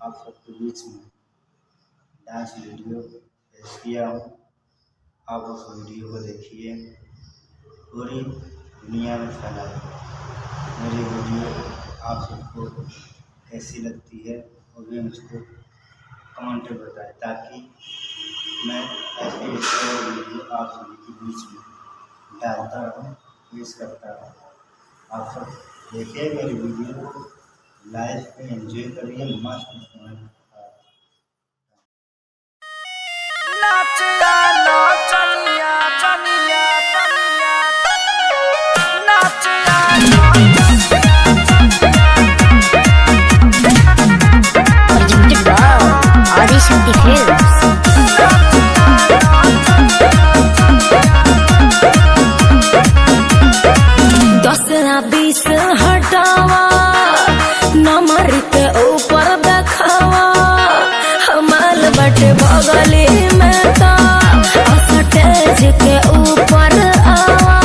आप सबके बीच में डांस वीडियो पेश किया हूँ। आप उस वीडियो को देखिए, पूरी दुनिया में फैलाइए। मेरी वीडियो आप सबको कैसी लगती है वो भी मुझको कमेंट में बताएं, ताकि मैं ऐसे वीडियो आप सभी के बीच में डालता रहूँ, पेश करता रहूँ। आप सब देखिए मेरी वीडियो को, लाइफ में एंजॉय करिए, मस्त समय। आदिशक्ति फिल्म्स। दसरा 20 हटावा, नंबर के ऊपर देखावा, हमाल बटे बगली में तो स्टेज के ऊपर आवा।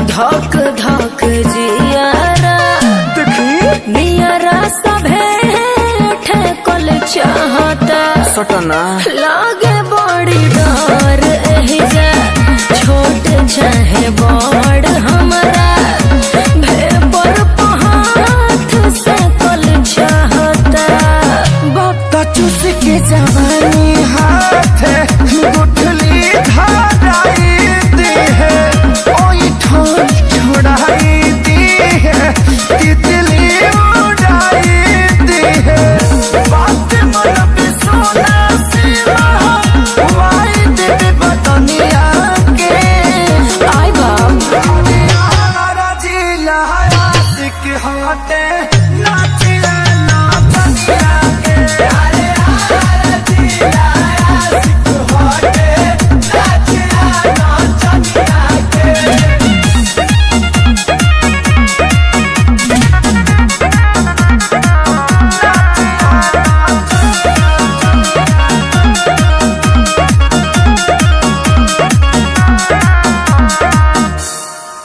धक धक जियारा नियरा सभे ठेकल चाहता, सटना लागे बड़ी डर एहिजा, छोट चाहे बड़ हमरा भेपर हाथ से कल चाहता। बाप चूस के जवानी हाथ गुठली धाराई दी है, ओई ठोर छोड़ाई दी है, तितली उड़ाई दी है। बात मन पे सोना सिवा वाई दे बदनिया के। आई बाप जिला सिक हाथे नाचिया नाचनिया के।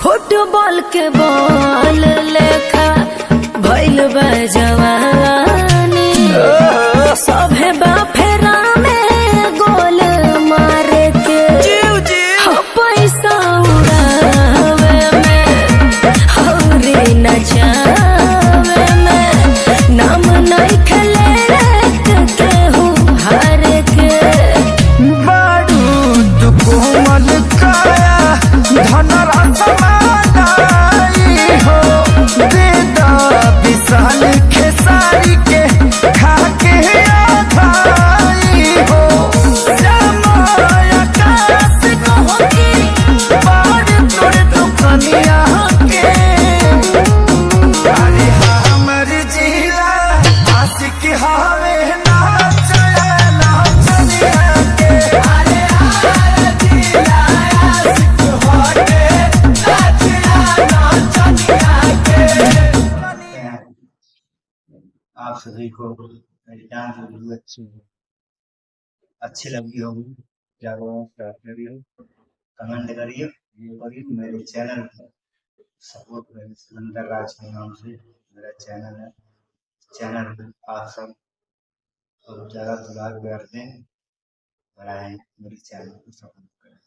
फुटबॉल के बॉल लेखा भइल बा जवानी, सभे फेरा में गोल मारे के पैसा उड़ावे में हौरी नचावे में, नाम नहीं खेले केहू हारे के। बारूद कोमल काया धनराशि मानाई हो, बेदा विशाल खेसारी के खाके आधाई हो। समय आकाश कहोगी बार तोड़ दुकनिया के। अरे हमर जिला आशिक हवे नाचया नाचनिया के। आप सभी को मेरी डांस वीडियो अच्छी लगी होगी, कमेंट करिए, मेरे चैनल पर सपोर्ट करिए। सिकंदर राज के नाम से मेरा चैनल है, चैनल पर आप सब ज़्यादा दुलार प्यार दें, बढ़ाएं, मेरे चैनल को सपोर्ट करें।